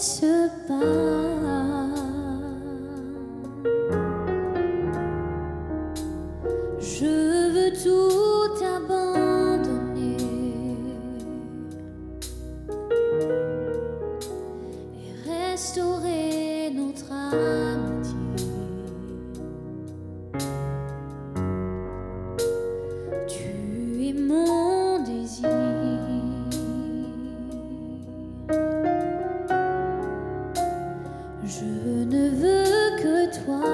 laisse pas. Je veux tout abandonner et restaurer notre amitié. Tu es mon désir. Je ne veux que toi.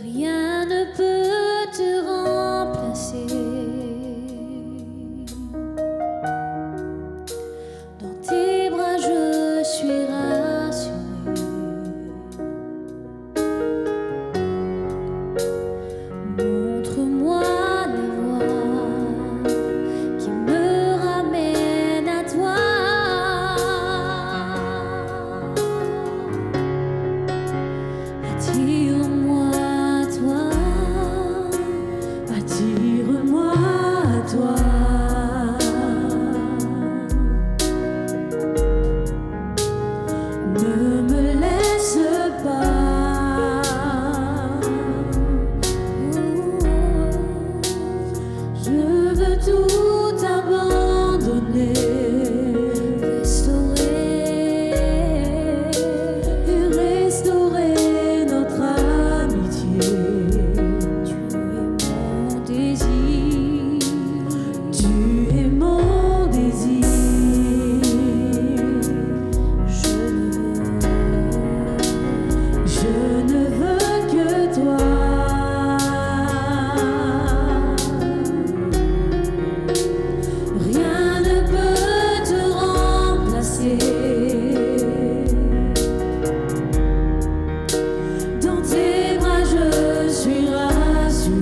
Rien ne peut te remplacer. Dans tes bras je suis rassurée. Montre-moi la voie qui me ramène à toi. Attire-moi à toi. Attire-moi à toi. Ne me laisse pas. Je veux tout abandonner, restaurer et restaurer notre amitié. Tu es mon désir. Tu es mon désir. Je ne veux que toi. Rien ne peut te remplacer. Dans tes bras je suis rassurée.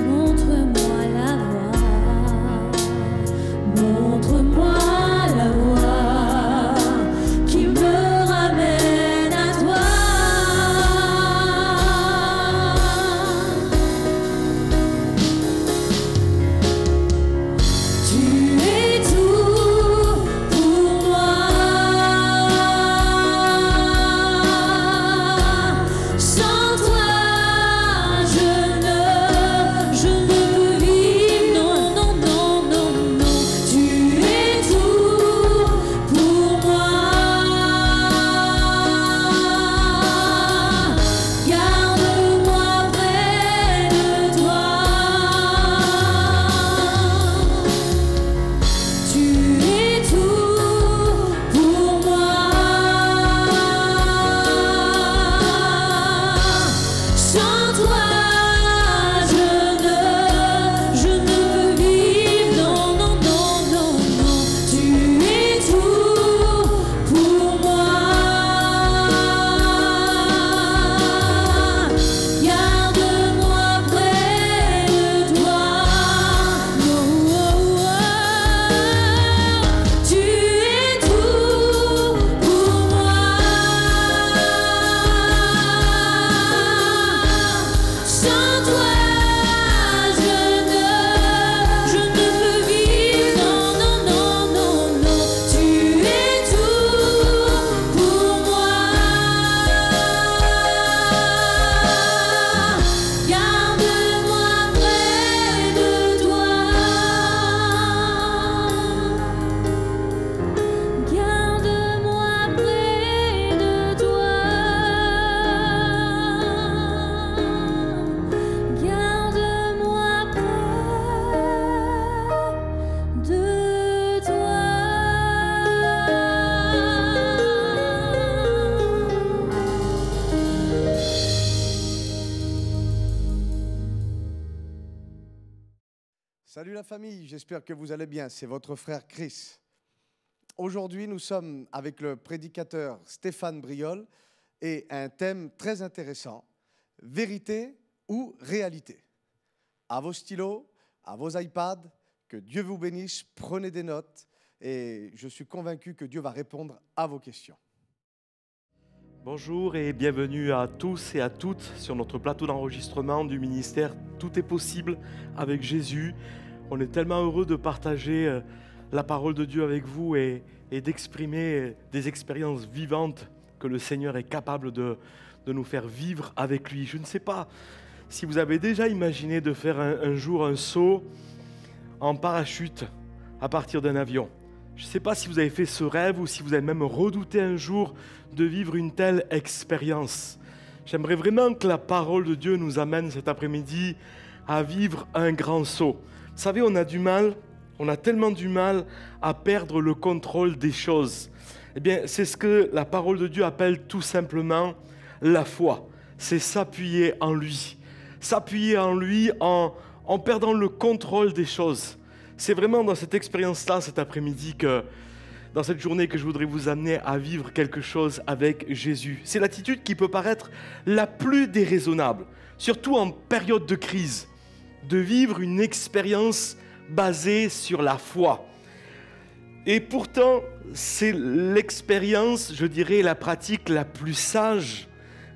Montre-moi la voie. Montre-moi la voie qui me ramène à toi. Tu es tout pour moi. Sans toi, je ne peux vivre. Non, non, non, non, non. Tu es tout pour moi. Garde-moi près de toi. Tu es tout pour moi. Sans toi, je ne peux vivre. Non, non, non, non, non. Tu es tout pour moi. Garde-moi près de toi. Oh, oh, oh. Tu es tout pour moi. Sans toi, je ne peux vivre. Non, non, non, non, non. Tu es tout pour moi. Garde-moi près de toi. Garde-moi près de toi. Garde-moi près de toi. Salut la famille, j'espère que vous allez bien. C'est votre frère Chris. Aujourd'hui, nous sommes avec le prédicateur Stéphane Briol et un thème très intéressant, vérité ou réalité. À vos stylos, à vos iPads, que Dieu vous bénisse, prenez des notes et je suis convaincu que Dieu va répondre à vos questions. Bonjour et bienvenue à tous et à toutes sur notre plateau d'enregistrement du ministère Tout est possible avec Jésus. On est tellement heureux de partager la parole de Dieu avec vous et d'exprimer des expériences vivantes que le Seigneur est capable de nous faire vivre avec lui. Je ne sais pas si vous avez déjà imaginé de faire un jour un saut en parachute à partir d'un avion. Je ne sais pas si vous avez fait ce rêve ou si vous avez même redouté un jour de vivre une telle expérience. J'aimerais vraiment que la parole de Dieu nous amène cet après-midi à vivre un grand saut. Vous savez, on a tellement du mal à perdre le contrôle des choses. Eh bien, c'est ce que la parole de Dieu appelle tout simplement la foi. C'est s'appuyer en lui. S'appuyer en lui en perdant le contrôle des choses. C'est vraiment dans cette expérience-là, cet après-midi, dans cette journée, que je voudrais vous amener à vivre quelque chose avec Jésus. C'est l'attitude qui peut paraître la plus déraisonnable, surtout en période de crise, de vivre une expérience basée sur la foi. Et pourtant, c'est l'expérience, je dirais, la pratique la plus sage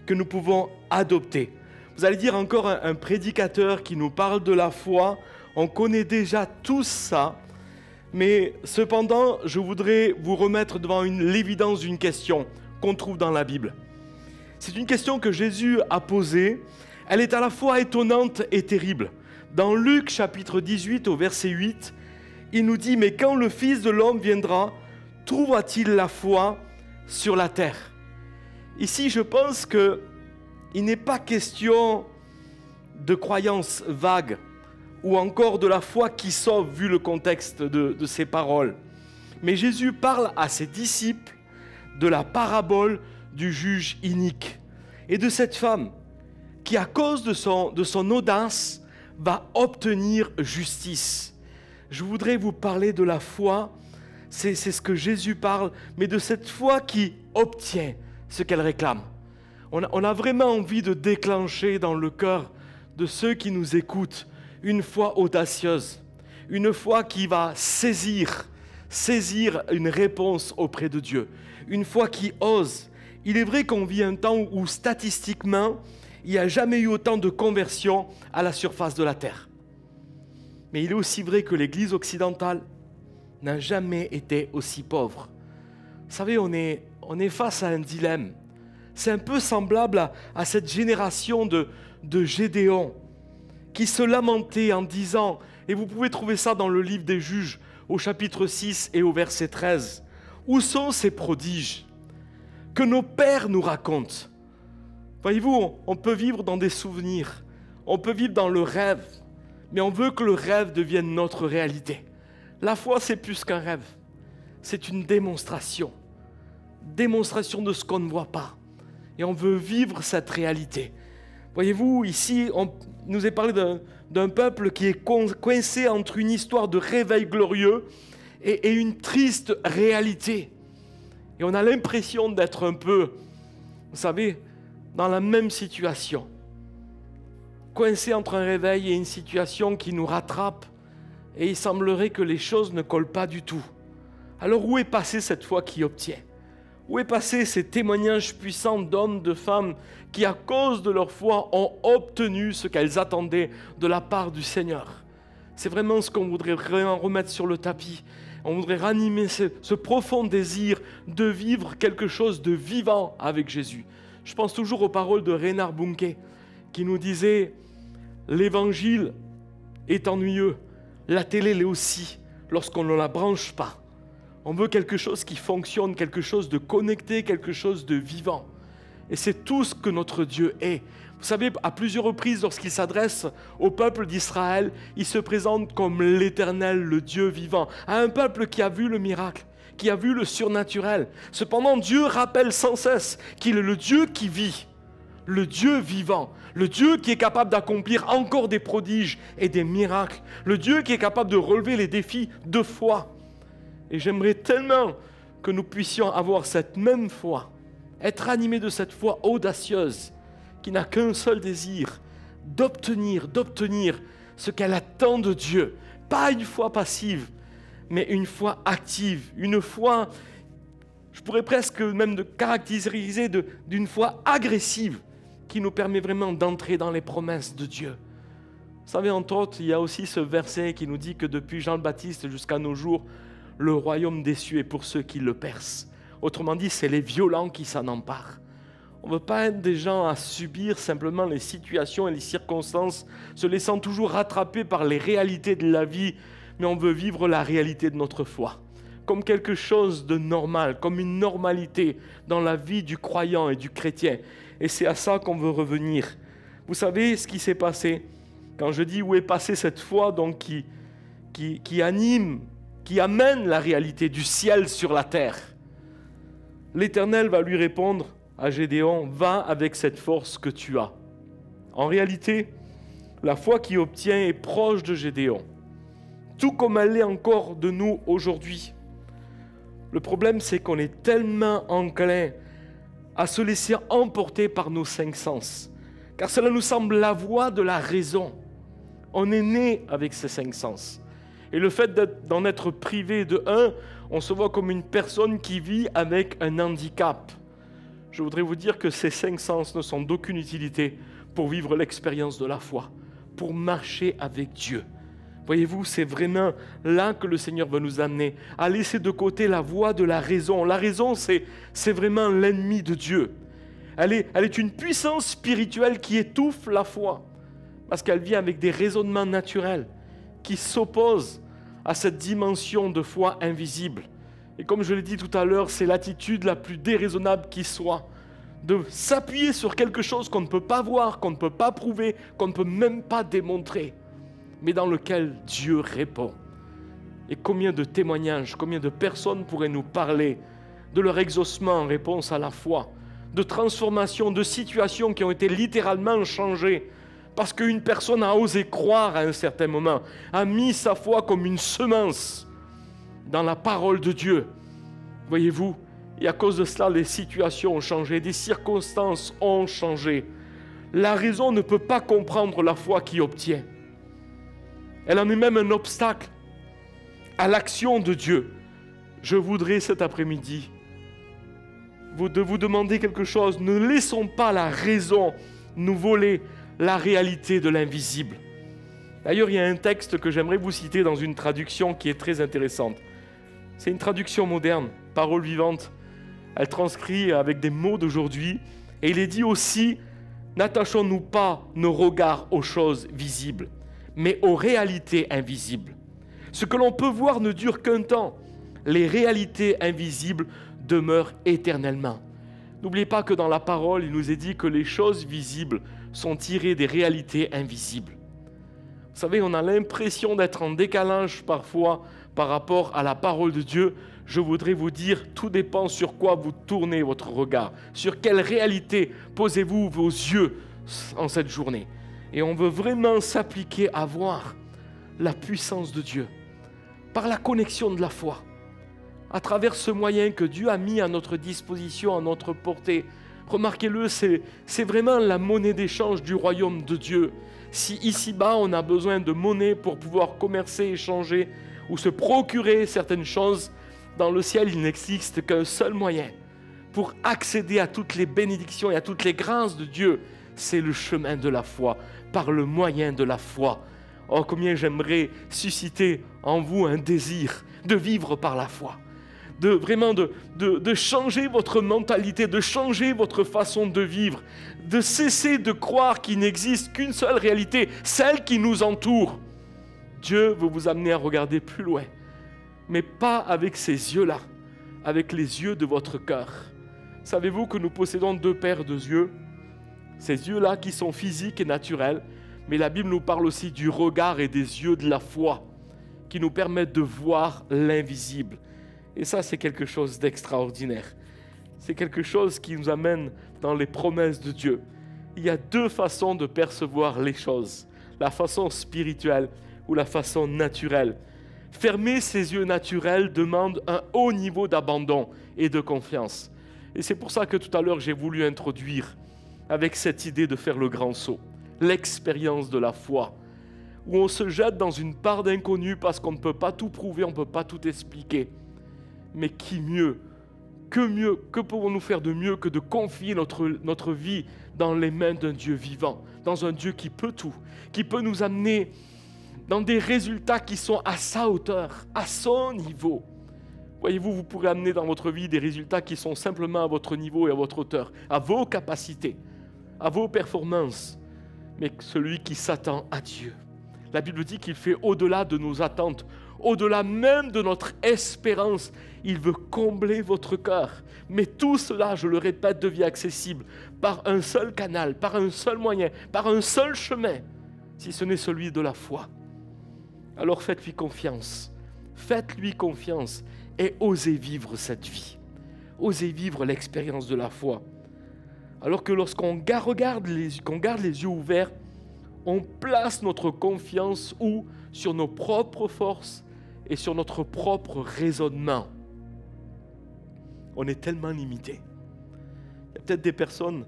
que nous pouvons adopter. Vous allez dire encore un prédicateur qui nous parle de la foi, on connaît déjà tous ça, mais cependant, je voudrais vous remettre devant l'évidence d'une question qu'on trouve dans la Bible. C'est une question que Jésus a posée, elle est à la fois étonnante et terrible. Dans Luc chapitre 18 au verset 8, il nous dit « Mais quand le Fils de l'homme viendra, trouvera-t-il la foi sur la terre ?» Ici, je pense qu'il n'est pas question de croyances vagues ou encore de la foi qui sauve, vu le contexte de ces paroles. Mais Jésus parle à ses disciples de la parabole du juge inique et de cette femme qui, à cause de son audace, va obtenir justice. Je voudrais vous parler de la foi, c'est ce que Jésus parle, mais de cette foi qui obtient ce qu'elle réclame. On a vraiment envie de déclencher dans le cœur de ceux qui nous écoutent une foi audacieuse, une foi qui va saisir une réponse auprès de Dieu, une foi qui ose. Il est vrai qu'on vit un temps où statistiquement, il n'y a jamais eu autant de conversions à la surface de la terre. Mais il est aussi vrai que l'Église occidentale n'a jamais été aussi pauvre. Vous savez, on est face à un dilemme. C'est un peu semblable à cette génération de Gédéon qui se lamentait en disant, et vous pouvez trouver ça dans le livre des Juges au chapitre 6 et au verset 13, « Où sont ces prodiges que nos pères nous racontent ?» Voyez-vous, on peut vivre dans des souvenirs, on peut vivre dans le rêve, mais on veut que le rêve devienne notre réalité. La foi, c'est plus qu'un rêve, c'est une démonstration de ce qu'on ne voit pas. Et on veut vivre cette réalité. Voyez-vous, ici, on nous est parlé d'un peuple qui est coincé entre une histoire de réveil glorieux et une triste réalité. Et on a l'impression d'être un peu, vous savez, dans la même situation. Coincé entre un réveil et une situation qui nous rattrape. Et il semblerait que les choses ne collent pas du tout. Alors où est passée cette foi qui obtient ? Où est passé ces témoignages puissants d'hommes, de femmes qui, à cause de leur foi, ont obtenu ce qu'elles attendaient de la part du Seigneur? C'est vraiment ce qu'on voudrait vraiment remettre sur le tapis. On voudrait ranimer ce profond désir de vivre quelque chose de vivant avec Jésus. Je pense toujours aux paroles de Reinhard Bonnke qui nous disait « L'évangile est ennuyeux, la télé l'est aussi, lorsqu'on ne la branche pas. » On veut quelque chose qui fonctionne, quelque chose de connecté, quelque chose de vivant. Et c'est tout ce que notre Dieu est. Vous savez, à plusieurs reprises, lorsqu'il s'adresse au peuple d'Israël, il se présente comme l'Éternel, le Dieu vivant, à un peuple qui a vu le miracle, qui a vu le surnaturel. Cependant, Dieu rappelle sans cesse qu'il est le Dieu qui vit, le Dieu vivant, le Dieu qui est capable d'accomplir encore des prodiges et des miracles, le Dieu qui est capable de relever les défis de foi. Et j'aimerais tellement que nous puissions avoir cette même foi, être animés de cette foi audacieuse, qui n'a qu'un seul désir, d'obtenir ce qu'elle attend de Dieu. Pas une foi passive, mais une foi active, une foi, je pourrais presque même caractériser d'une foi agressive, qui nous permet vraiment d'entrer dans les promesses de Dieu. Vous savez, entre autres, il y a aussi ce verset qui nous dit que depuis Jean le Baptiste jusqu'à nos jours, le royaume des cieux est pour ceux qui le percent. Autrement dit, c'est les violents qui s'en emparent. On ne veut pas être des gens à subir simplement les situations et les circonstances, se laissant toujours rattraper par les réalités de la vie, mais on veut vivre la réalité de notre foi, comme quelque chose de normal, comme une normalité dans la vie du croyant et du chrétien. Et c'est à ça qu'on veut revenir. Vous savez ce qui s'est passé? Quand je dis où est passée cette foi donc qui anime, qui amène la réalité du ciel sur la terre, l'Éternel va lui répondre à Gédéon, va avec cette force que tu as. En réalité, la foi qu'il obtient est proche de Gédéon, tout comme elle l'est encore de nous aujourd'hui. Le problème, c'est qu'on est tellement enclin à se laisser emporter par nos cinq sens, car cela nous semble la voie de la raison. On est né avec ces cinq sens. Et le fait d'en être privé de un, on se voit comme une personne qui vit avec un handicap. Je voudrais vous dire que ces cinq sens ne sont d'aucune utilité pour vivre l'expérience de la foi, pour marcher avec Dieu. Voyez-vous, c'est vraiment là que le Seigneur va nous amener, à laisser de côté la voie de la raison. La raison, c'est vraiment l'ennemi de Dieu. Elle est une puissance spirituelle qui étouffe la foi, parce qu'elle vient avec des raisonnements naturels qui s'opposent à cette dimension de foi invisible. Et comme je l'ai dit tout à l'heure, c'est l'attitude la plus déraisonnable qui soit, de s'appuyer sur quelque chose qu'on ne peut pas voir, qu'on ne peut pas prouver, qu'on ne peut même pas démontrer, mais dans lequel Dieu répond. Et combien de témoignages, combien de personnes pourraient nous parler de leur exaucement en réponse à la foi, de transformations, de situations qui ont été littéralement changées, parce qu'une personne a osé croire à un certain moment, a mis sa foi comme une semence dans la parole de Dieu. Voyez-vous, et à cause de cela, les situations ont changé, des circonstances ont changé. La raison ne peut pas comprendre la foi qui obtient. Elle en est même un obstacle à l'action de Dieu. Je voudrais cet après-midi de vous demander quelque chose. Ne laissons pas la raison nous voler la réalité de l'invisible. D'ailleurs, il y a un texte que j'aimerais vous citer dans une traduction qui est très intéressante. C'est une traduction moderne, Parole vivante. Elle transcrit avec des mots d'aujourd'hui. Et il est dit aussi, n'attachons-nous pas nos regards aux choses visibles, mais aux réalités invisibles. Ce que l'on peut voir ne dure qu'un temps. Les réalités invisibles demeurent éternellement. N'oubliez pas que dans la parole, il nous est dit que les choses visibles sont tirées des réalités invisibles. Vous savez, on a l'impression d'être en décalage parfois par rapport à la parole de Dieu. Je voudrais vous dire, tout dépend sur quoi vous tournez votre regard. Sur quelle réalité posez-vous vos yeux en cette journée. Et on veut vraiment s'appliquer à voir la puissance de Dieu par la connexion de la foi, à travers ce moyen que Dieu a mis à notre disposition, à notre portée. Remarquez-le, c'est vraiment la monnaie d'échange du royaume de Dieu. Si ici-bas, on a besoin de monnaie pour pouvoir commercer, échanger ou se procurer certaines choses, dans le ciel, il n'existe qu'un seul moyen pour accéder à toutes les bénédictions et à toutes les grâces de Dieu. C'est le chemin de la foi, par le moyen de la foi. Oh, combien j'aimerais susciter en vous un désir de vivre par la foi. De changer votre mentalité, de changer votre façon de vivre, de cesser de croire qu'il n'existe qu'une seule réalité, celle qui nous entoure. Dieu veut vous amener à regarder plus loin, mais pas avec ces yeux-là, avec les yeux de votre cœur. Savez-vous que nous possédons deux paires de yeux? Ces yeux-là qui sont physiques et naturels, mais la Bible nous parle aussi du regard et des yeux de la foi, qui nous permettent de voir l'invisible. Et ça, c'est quelque chose d'extraordinaire. C'est quelque chose qui nous amène dans les promesses de Dieu. Il y a deux façons de percevoir les choses, la façon spirituelle ou la façon naturelle. Fermer ses yeux naturels demande un haut niveau d'abandon et de confiance. Et c'est pour ça que tout à l'heure, j'ai voulu introduire avec cette idée de faire le grand saut, l'expérience de la foi, où on se jette dans une part d'inconnu parce qu'on ne peut pas tout prouver, on ne peut pas tout expliquer. Mais qui mieux que pouvons-nous faire de mieux que de confier notre vie dans les mains d'un Dieu vivant, dans un Dieu qui peut tout, qui peut nous amener dans des résultats qui sont à sa hauteur, à son niveau. Voyez-vous, vous pourrez amener dans votre vie des résultats qui sont simplement à votre niveau et à votre hauteur, à vos capacités, à vos performances, mais celui qui s'attend à Dieu. La Bible dit qu'il fait au-delà de nos attentes, au-delà même de notre espérance. Il veut combler votre cœur. Mais tout cela, je le répète, devient accessible par un seul canal, par un seul moyen, par un seul chemin, si ce n'est celui de la foi. Alors faites-lui confiance. Faites-lui confiance et osez vivre cette vie. Osez vivre l'expérience de la foi. Alors que lorsqu'on garde les yeux ouverts, on place notre confiance où? Sur nos propres forces et sur notre propre raisonnement. On est tellement limité. Il y a peut-être des personnes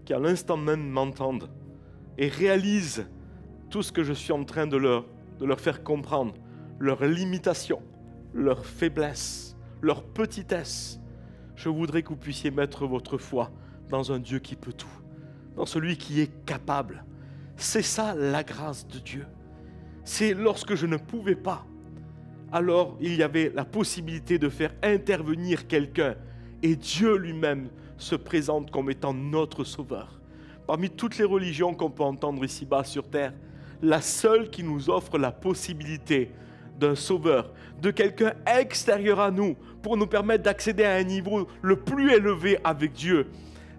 qui à l'instant même m'entendent et réalisent tout ce que je suis en train de leur faire comprendre, leurs limitations, leurs faiblesses, leur petitesse. Je voudrais que vous puissiez mettre votre foi dans un Dieu qui peut tout, dans celui qui est capable. C'est ça la grâce de Dieu. C'est lorsque je ne pouvais pas, alors il y avait la possibilité de faire intervenir quelqu'un et Dieu lui-même se présente comme étant notre sauveur. Parmi toutes les religions qu'on peut entendre ici-bas sur terre, la seule qui nous offre la possibilité d'un sauveur, de quelqu'un extérieur à nous pour nous permettre d'accéder à un niveau le plus élevé avec Dieu,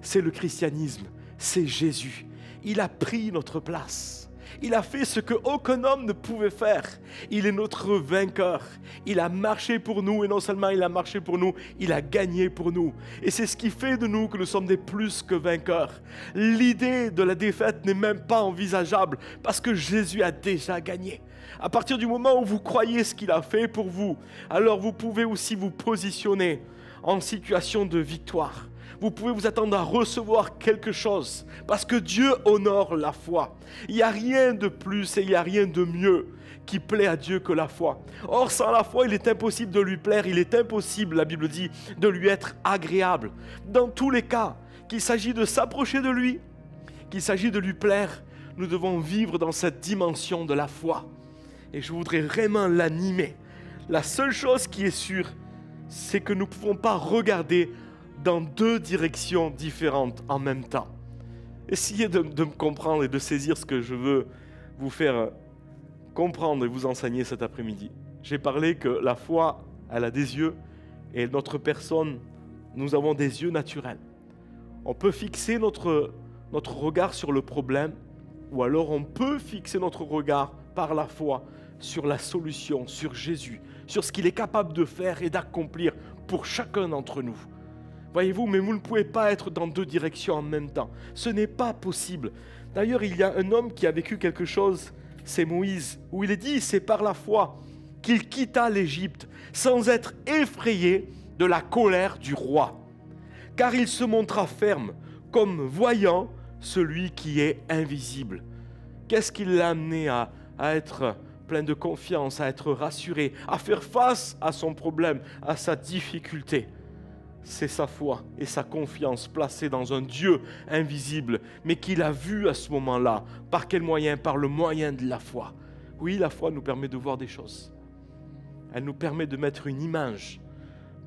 c'est le christianisme, c'est Jésus. Il a pris notre place. Il a fait ce qu'aucun homme ne pouvait faire. Il est notre vainqueur. Il a marché pour nous et non seulement il a marché pour nous, il a gagné pour nous. Et c'est ce qui fait de nous que nous sommes des plus que vainqueurs. L'idée de la défaite n'est même pas envisageable parce que Jésus a déjà gagné. À partir du moment où vous croyez ce qu'il a fait pour vous, alors vous pouvez aussi vous positionner en situation de victoire. Vous pouvez vous attendre à recevoir quelque chose parce que Dieu honore la foi. Il n'y a rien de plus et il n'y a rien de mieux qui plaît à Dieu que la foi. Or, sans la foi, il est impossible de lui plaire. Il est impossible, la Bible dit, de lui être agréable. Dans tous les cas, qu'il s'agit de s'approcher de lui, qu'il s'agit de lui plaire, nous devons vivre dans cette dimension de la foi. Et je voudrais vraiment l'animer. La seule chose qui est sûre, c'est que nous ne pouvons pas regarder dans deux directions différentes en même temps. Essayez de me comprendre et de saisir ce que je veux vous faire comprendre et vous enseigner cet après-midi. J'ai parlé que la foi, elle a des yeux et notre personne, nous avons des yeux naturels. On peut fixer notre regard sur le problème ou alors on peut fixer notre regard par la foi sur la solution, sur Jésus, sur ce qu'il est capable de faire et d'accomplir pour chacun d'entre nous. Voyez-vous, mais vous ne pouvez pas être dans deux directions en même temps. Ce n'est pas possible. D'ailleurs, il y a un homme qui a vécu quelque chose, c'est Moïse, où il est dit, c'est par la foi qu'il quitta l'Égypte sans être effrayé de la colère du roi. Car il se montra ferme, comme voyant celui qui est invisible. Qu'est-ce qui l'a amené à être plein de confiance, à être rassuré, à faire face à son problème, à sa difficulté? C'est sa foi et sa confiance placée dans un Dieu invisible, mais qu'il a vu à ce moment-là. Par quel moyen? Par le moyen de la foi. Oui, la foi nous permet de voir des choses. Elle nous permet de mettre une image.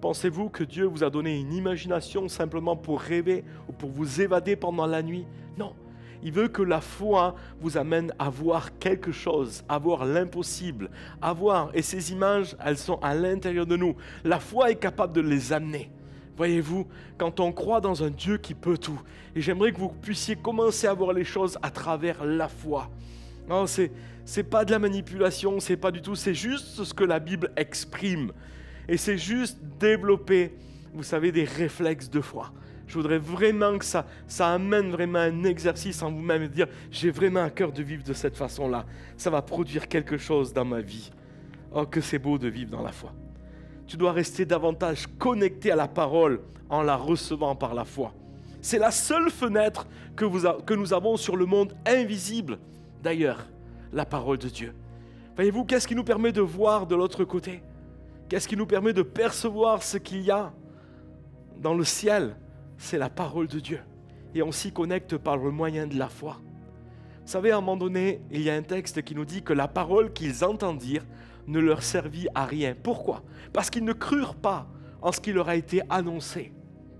Pensez-vous que Dieu vous a donné une imagination simplement pour rêver ou pour vous évader pendant la nuit? Non. Il veut que la foi vous amène à voir quelque chose, à voir l'impossible, à voir. Et ces images, elles sont à l'intérieur de nous. La foi est capable de les amener. Voyez-vous, quand on croit dans un Dieu qui peut tout, et j'aimerais que vous puissiez commencer à voir les choses à travers la foi. Non, c'est pas de la manipulation, c'est pas du tout, c'est juste ce que la Bible exprime. Et c'est juste développer, vous savez, des réflexes de foi. Je voudrais vraiment que ça amène vraiment un exercice en vous-même et dire, j'ai vraiment à cœur de vivre de cette façon-là. Ça va produire quelque chose dans ma vie. Oh, que c'est beau de vivre dans la foi. Tu dois rester davantage connecté à la parole en la recevant par la foi. C'est la seule fenêtre que nous avons sur le monde invisible. D'ailleurs, la parole de Dieu. Voyez-vous, qu'est-ce qui nous permet de voir de l'autre côté? Qu'est-ce qui nous permet de percevoir ce qu'il y a dans le ciel, c'est la parole de Dieu. Et on s'y connecte par le moyen de la foi. Vous savez, à un moment donné, il y a un texte qui nous dit que la parole qu'ils entendirent ne leur servit à rien. Pourquoi? Parce qu'ils ne crurent pas en ce qui leur a été annoncé.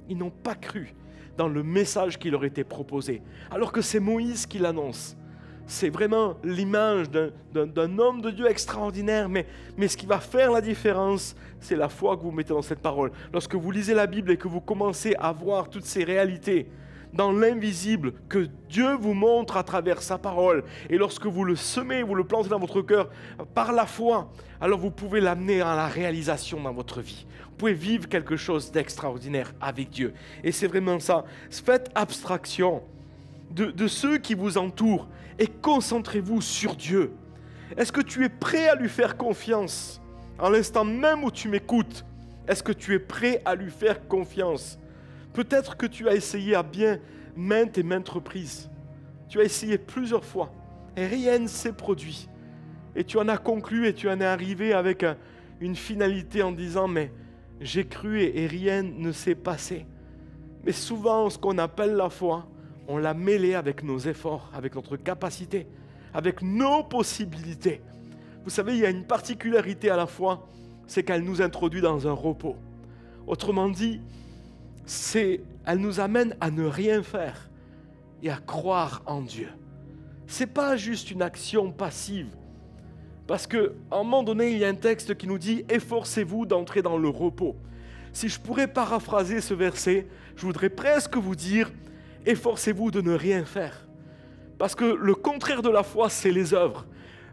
Ils n'ont pas cru dans le message qui leur était proposé. Alors que c'est Moïse qui l'annonce. C'est vraiment l'image d'un homme de Dieu extraordinaire. Mais ce qui va faire la différence, c'est la foi que vous mettez dans cette parole. Lorsque vous lisez la Bible et que vous commencez à voir toutes ces réalités dans l'invisible que Dieu vous montre à travers sa parole, et lorsque vous le semez, vous le plantez dans votre cœur par la foi, alors vous pouvez l'amener à la réalisation dans votre vie. Vous pouvez vivre quelque chose d'extraordinaire avec Dieu. Et c'est vraiment ça. Faites abstraction de ceux qui vous entourent et concentrez-vous sur Dieu. Est-ce que tu es prêt à lui faire confiance en l'instant même où tu m'écoutes? Est-ce que tu es prêt à lui faire confiance? Peut-être que tu as essayé à bien maintes et maintes reprises. Tu as essayé plusieurs fois et rien ne s'est produit. Et tu en as conclu et tu en es arrivé avec une finalité en disant « mais j'ai cru et rien ne s'est passé ». Mais souvent, ce qu'on appelle la foi, on l'a mêlé avec nos efforts, avec notre capacité, avec nos possibilités. Vous savez, il y a une particularité à la foi, c'est qu'elle nous introduit dans un repos. Autrement dit, elle nous amène à ne rien faire et à croire en Dieu. Ce n'est pas juste une action passive. Parce qu'à un moment donné, il y a un texte qui nous dit « Efforcez-vous d'entrer dans le repos ». Si je pourrais paraphraser ce verset, je voudrais presque vous dire « Efforcez-vous de ne rien faire ». Parce que le contraire de la foi, c'est les œuvres.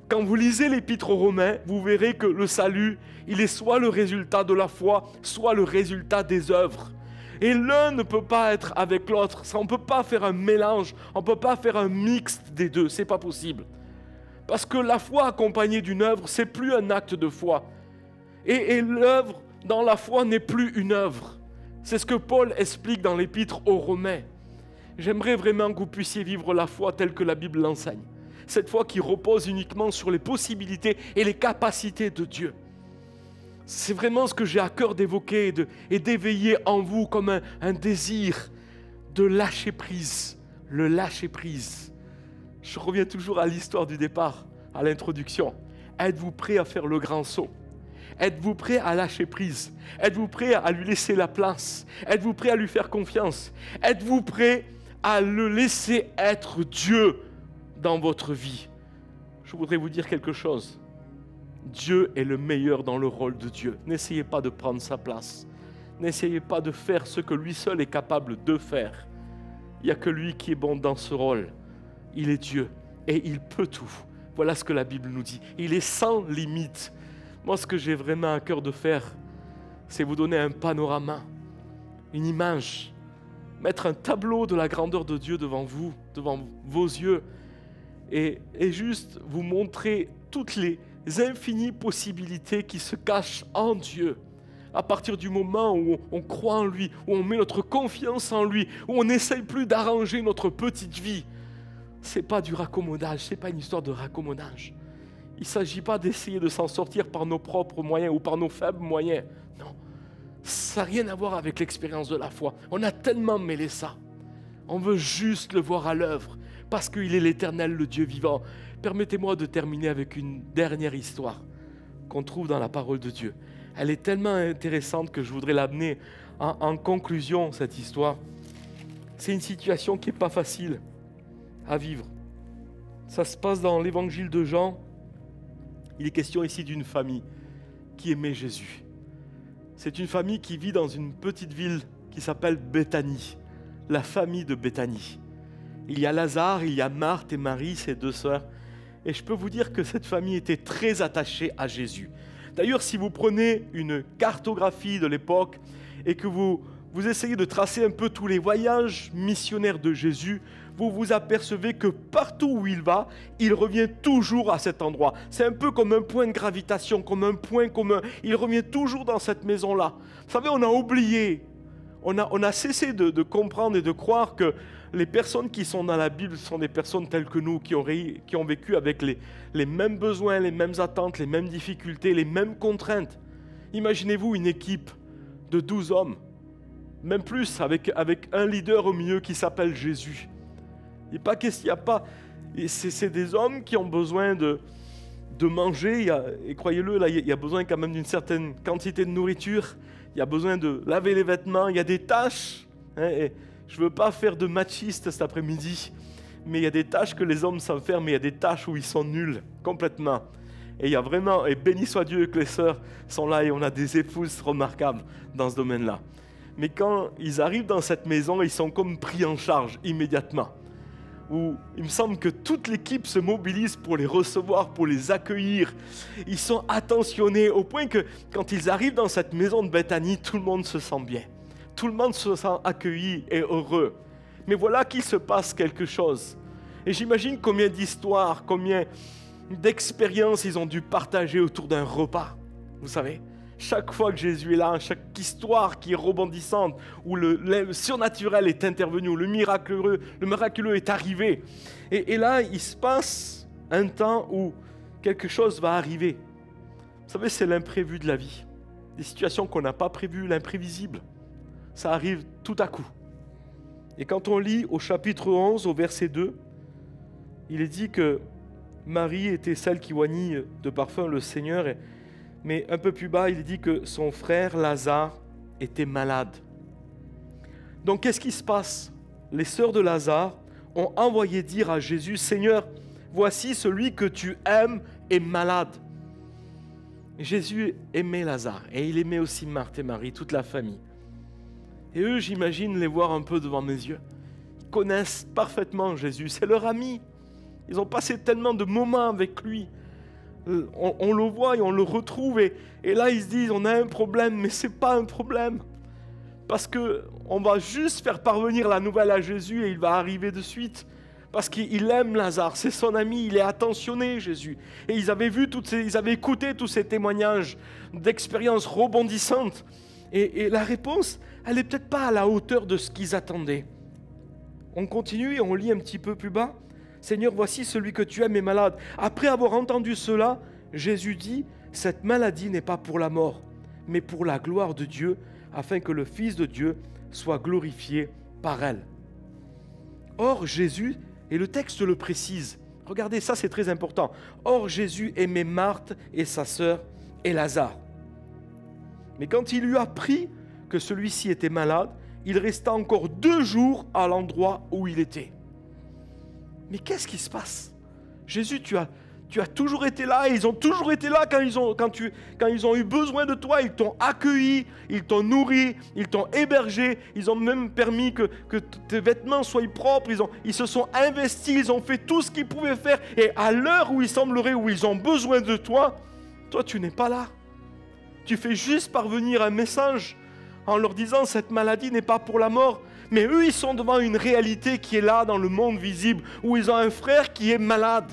Quand vous lisez l'Épître aux Romains, vous verrez que le salut, il est soit le résultat de la foi, soit le résultat des œuvres. Et l'un ne peut pas être avec l'autre. On ne peut pas faire un mélange, on ne peut pas faire un mixte des deux, ce n'est pas possible. Parce que la foi accompagnée d'une œuvre, ce n'est plus un acte de foi. Et l'œuvre dans la foi n'est plus une œuvre. C'est ce que Paul explique dans l'Épître aux Romains. J'aimerais vraiment que vous puissiez vivre la foi telle que la Bible l'enseigne. Cette foi qui repose uniquement sur les possibilités et les capacités de Dieu. C'est vraiment ce que j'ai à cœur d'évoquer et d'éveiller en vous comme un désir de lâcher prise, le lâcher prise. Je reviens toujours à l'histoire du départ, à l'introduction. Êtes-vous prêt à faire le grand saut? Êtes-vous prêt à lâcher prise? Êtes-vous prêt à lui laisser la place? Êtes-vous prêt à lui faire confiance? Êtes-vous prêt à le laisser être Dieu dans votre vie? Je voudrais vous dire quelque chose. Dieu est le meilleur dans le rôle de Dieu. N'essayez pas de prendre sa place. N'essayez pas de faire ce que lui seul est capable de faire. Il n'y a que lui qui est bon dans ce rôle. Il est Dieu et il peut tout. Voilà ce que la Bible nous dit. Il est sans limite. Moi, ce que j'ai vraiment à cœur de faire, c'est vous donner un panorama, une image, mettre un tableau de la grandeur de Dieu devant vous, devant vos yeux, et juste vous montrer toutes les infinies possibilités qui se cachent en Dieu. À partir du moment où on croit en lui, où on met notre confiance en lui, où on n'essaye plus d'arranger notre petite vie. Ce n'est pas du raccommodage, ce n'est pas une histoire de raccommodage. Il ne s'agit pas d'essayer de s'en sortir par nos propres moyens ou par nos faibles moyens. Non, ça n'a rien à voir avec l'expérience de la foi. On a tellement mêlé ça. On veut juste le voir à l'œuvre parce qu'il est l'Éternel, le Dieu vivant. Permettez-moi de terminer avec une dernière histoire qu'on trouve dans la parole de Dieu. Elle est tellement intéressante que je voudrais l'amener en conclusion, cette histoire. C'est une situation qui n'est pas facile à vivre. Ça se passe dans l'évangile de Jean. Il est question ici d'une famille qui aimait Jésus. C'est une famille qui vit dans une petite ville qui s'appelle Béthanie, la famille de Béthanie. Il y a Lazare, il y a Marthe et Marie, ses deux sœurs. Et je peux vous dire que cette famille était très attachée à Jésus. D'ailleurs, si vous prenez une cartographie de l'époque et que vous essayez de tracer un peu tous les voyages missionnaires de Jésus, vous vous apercevez que partout où il va, il revient toujours à cet endroit. C'est un peu comme un point de gravitation, comme un point commun. Il revient toujours dans cette maison-là. Vous savez, on a oublié, on a cessé de comprendre et de croire que les personnes qui sont dans la Bible sont des personnes telles que nous, qui ont vécu avec les mêmes besoins, les mêmes attentes, les mêmes difficultés, les mêmes contraintes. Imaginez-vous une équipe de 12 hommes, même plus, avec un leader au milieu qui s'appelle Jésus. Il n'y a pas... C'est des hommes qui ont besoin de manger, et croyez-le, là, il y a besoin quand même d'une certaine quantité de nourriture, il y a besoin de laver les vêtements, il y a des tâches, hein, et je ne veux pas faire de machiste cet après-midi, mais il y a des tâches que les hommes savent faire, mais il y a des tâches où ils sont nuls, complètement. Et il y a vraiment, et béni soit Dieu que les sœurs sont là et on a des épouses remarquables dans ce domaine-là. Mais quand ils arrivent dans cette maison, ils sont comme pris en charge immédiatement. Où il me semble que toute l'équipe se mobilise pour les recevoir, pour les accueillir. Ils sont attentionnés au point que quand ils arrivent dans cette maison de Béthanie, tout le monde se sent bien. Tout le monde se sent accueilli et heureux. Mais voilà qu'il se passe quelque chose. Et j'imagine combien d'histoires, combien d'expériences ils ont dû partager autour d'un repas. Vous savez, chaque fois que Jésus est là, chaque histoire qui est rebondissante, où le surnaturel est intervenu, où le miraculeux est arrivé. Et là, il se passe un temps où quelque chose va arriver. Vous savez, c'est l'imprévu de la vie. Des situations qu'on n'a pas prévues, l'imprévisible. Ça arrive tout à coup. Et quand on lit au chapitre 11, au verset 2, il est dit que Marie était celle qui oignit de parfum le Seigneur, mais un peu plus bas, il est dit que son frère Lazare était malade. Donc qu'est-ce qui se passe? Les sœurs de Lazare ont envoyé dire à Jésus, « Seigneur, voici celui que tu aimes est malade. » Jésus aimait Lazare et il aimait aussi Marthe et Marie, toute la famille. Et eux, j'imagine les voir un peu devant mes yeux. Ils connaissent parfaitement Jésus, c'est leur ami. Ils ont passé tellement de moments avec lui. On le voit et on le retrouve. Et là, ils se disent, on a un problème, mais ce n'est pas un problème. Parce qu'on va juste faire parvenir la nouvelle à Jésus et il va arriver de suite. Parce qu'il aime Lazare, c'est son ami, il est attentionné, Jésus. Et ils avaient écouté tous ces témoignages d'expériences rebondissantes. Et la réponse, elle n'est peut-être pas à la hauteur de ce qu'ils attendaient. On continue et on lit un petit peu plus bas. Seigneur, voici celui que tu aimes est malade. Après avoir entendu cela, Jésus dit, cette maladie n'est pas pour la mort, mais pour la gloire de Dieu, afin que le Fils de Dieu soit glorifié par elle. Or, Jésus, et le texte le précise, regardez, ça c'est très important. Or, Jésus aimait Marthe et sa sœur et Lazare. Mais quand il eut appris que celui-ci était malade, il resta encore 2 jours à l'endroit où il était. Mais qu'est-ce qui se passe? Jésus, tu as toujours été là, et ils ont toujours été là quand ils ont eu besoin de toi. Ils t'ont accueilli, ils t'ont nourri, ils t'ont hébergé, ils ont même permis que tes vêtements soient propres, ils se sont investis, ils ont fait tout ce qu'ils pouvaient faire. Et à l'heure où il semblerait, où ils ont besoin de toi, toi tu n'es pas là. Tu fais juste parvenir un message en leur disant cette maladie n'est pas pour la mort. Mais eux, ils sont devant une réalité qui est là dans le monde visible, où ils ont un frère qui est malade.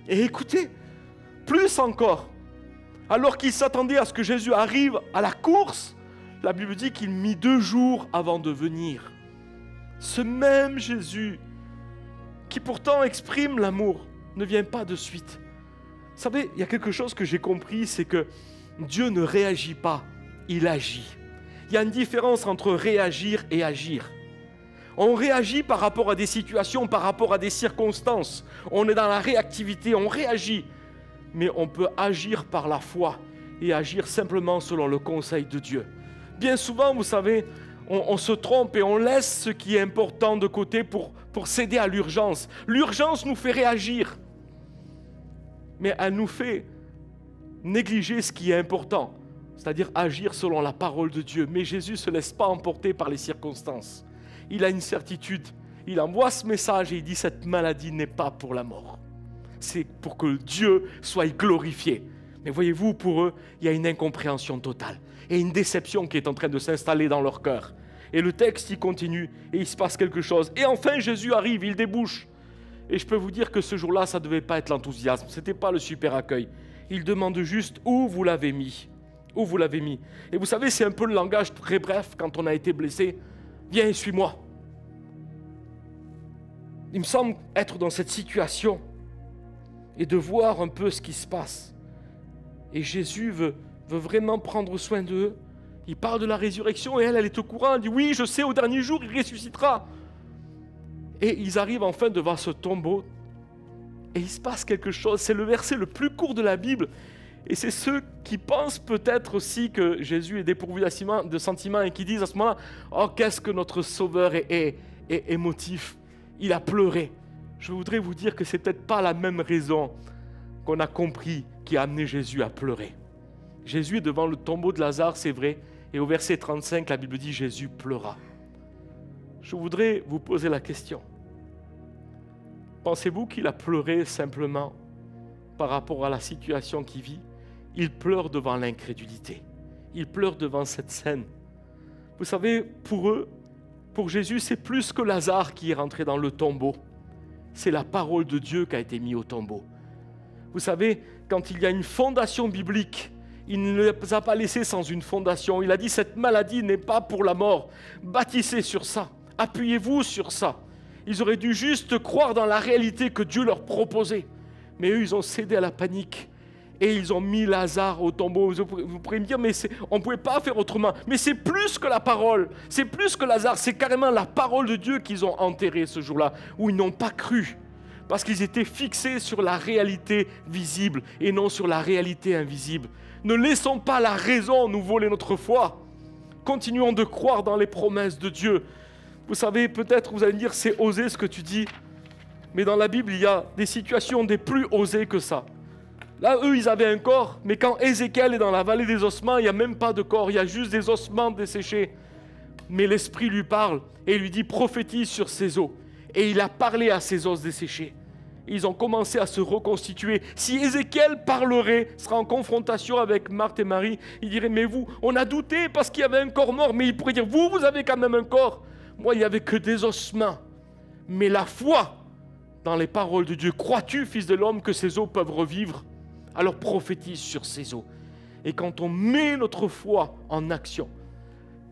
Et écoutez, plus encore, alors qu'ils s'attendaient à ce que Jésus arrive à la course, la Bible dit qu'il mit 2 jours avant de venir. Ce même Jésus, qui pourtant exprime l'amour, ne vient pas de suite. Vous savez, il y a quelque chose que j'ai compris, c'est que Dieu ne réagit pas, il agit. Il y a une différence entre réagir et agir. On réagit par rapport à des situations, par rapport à des circonstances. On est dans la réactivité, on réagit. Mais on peut agir par la foi et agir simplement selon le conseil de Dieu. Bien souvent, vous savez, on se trompe et on laisse ce qui est important de côté pour céder à l'urgence. L'urgence nous fait réagir, mais elle nous fait négliger ce qui est important, c'est-à-dire agir selon la parole de Dieu. Mais Jésus ne se laisse pas emporter par les circonstances. Il a une certitude. Il envoie ce message et il dit cette maladie n'est pas pour la mort. C'est pour que Dieu soit glorifié. Mais voyez-vous, pour eux, il y a une incompréhension totale et une déception qui est en train de s'installer dans leur cœur. Et le texte, il continue et il se passe quelque chose. Et enfin, Jésus arrive, il débouche. Et je peux vous dire que ce jour-là, ça ne devait pas être l'enthousiasme. Ce n'était pas le super accueil. Il demande juste où vous l'avez mis. Où vous l'avez mis. Et vous savez, c'est un peu le langage très bref quand on a été blessé. Viens et suis-moi. Il me semble être dans cette situation et de voir un peu ce qui se passe. Et Jésus veut vraiment prendre soin d'eux. Il parle de la résurrection et elle est au courant. Elle dit oui, je sais, au dernier jour, il ressuscitera. Et ils arrivent enfin devant ce tombeau. Et il se passe quelque chose. C'est le verset le plus court de la Bible. Et c'est ceux qui pensent peut-être aussi que Jésus est dépourvu de sentiments et qui disent à ce moment-là, oh, qu'est-ce que notre Sauveur est émotif. Il a pleuré. Je voudrais vous dire que c'est peut-être pas la même raison qu'on a compris qui a amené Jésus à pleurer. Jésus est devant le tombeau de Lazare, c'est vrai. Et au verset 35, la Bible dit Jésus pleura. Je voudrais vous poser la question. Pensez-vous qu'il a pleuré simplement par rapport à la situation qu'il vit? Il pleure devant l'incrédulité. Il pleure devant cette scène. Vous savez, pour eux, pour Jésus, c'est plus que Lazare qui est rentré dans le tombeau. C'est la parole de Dieu qui a été mise au tombeau. Vous savez, quand il y a une fondation biblique, il ne les a pas laissés sans une fondation. Il a dit, cette maladie n'est pas pour la mort. Bâtissez sur ça. Appuyez-vous sur ça. Ils auraient dû juste croire dans la réalité que Dieu leur proposait. Mais eux, ils ont cédé à la panique. Et ils ont mis Lazare au tombeau. Vous pourrez me dire, mais on ne pouvait pas faire autrement. Mais c'est plus que la parole. C'est plus que Lazare. C'est carrément la parole de Dieu qu'ils ont enterrée ce jour-là, où ils n'ont pas cru. Parce qu'ils étaient fixés sur la réalité visible et non sur la réalité invisible. Ne laissons pas la raison nous voler notre foi. Continuons de croire dans les promesses de Dieu. Vous savez, peut-être vous allez me dire, c'est osé ce que tu dis. Mais dans la Bible, il y a des situations des plus osées que ça. Là, eux, ils avaient un corps, mais quand Ézéchiel est dans la vallée des ossements, il n'y a même pas de corps, il y a juste des ossements desséchés. Mais l'Esprit lui parle et lui dit, prophétise sur ces os. Et il a parlé à ces os desséchés. Ils ont commencé à se reconstituer. Si Ézéchiel parlerait, sera en confrontation avec Marthe et Marie, il dirait, mais vous, on a douté parce qu'il y avait un corps mort, mais il pourrait dire, vous avez quand même un corps. Moi, il n'y avait que des ossements. Mais la foi dans les paroles de Dieu, crois-tu, fils de l'homme, que ces os peuvent revivre? Alors prophétise sur ces os. Et quand on met notre foi en action,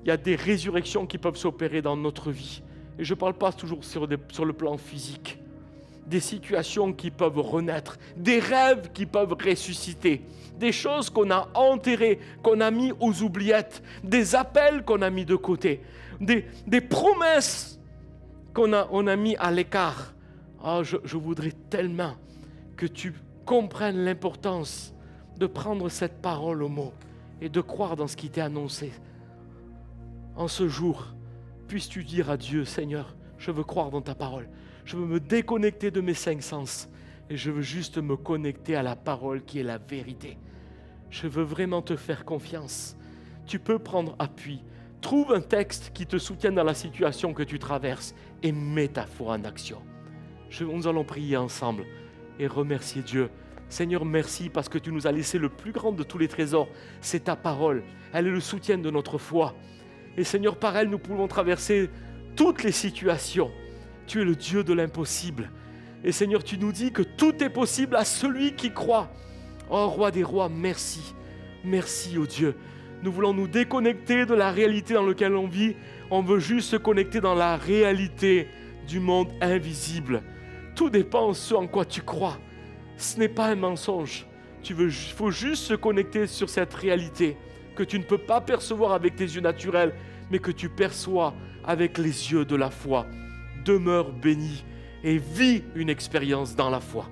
il y a des résurrections qui peuvent s'opérer dans notre vie. Et je ne parle pas toujours sur le plan physique. Des situations qui peuvent renaître, des rêves qui peuvent ressusciter, des choses qu'on a enterrées, qu'on a mis aux oubliettes, des appels qu'on a mis de côté, des promesses qu'on a mis à l'écart. Oh, je voudrais tellement que tu comprennes l'importance de prendre cette parole au mot et de croire dans ce qui t'est annoncé. En ce jour, puisses-tu dire à Dieu, Seigneur, je veux croire dans ta parole. Je veux me déconnecter de mes 5 sens et je veux juste me connecter à la parole qui est la vérité. Je veux vraiment te faire confiance. Tu peux prendre appui. Trouve un texte qui te soutienne dans la situation que tu traverses et mets ta foi en action. Nous allons prier ensemble et remercier Dieu. Seigneur, merci parce que tu nous as laissé le plus grand de tous les trésors. C'est ta parole. Elle est le soutien de notre foi. Et Seigneur, par elle, nous pouvons traverser toutes les situations. Tu es le Dieu de l'impossible. Et Seigneur, tu nous dis que tout est possible à celui qui croit. Oh, Roi des rois, merci. Merci, oh Dieu. Nous voulons nous déconnecter de la réalité dans laquelle on vit. On veut juste se connecter dans la réalité du monde invisible. Tout dépend de ce en quoi tu crois. Ce n'est pas un mensonge. Il faut juste se connecter sur cette réalité que tu ne peux pas percevoir avec tes yeux naturels, mais que tu perçois avec les yeux de la foi. Demeure béni et vis une expérience dans la foi.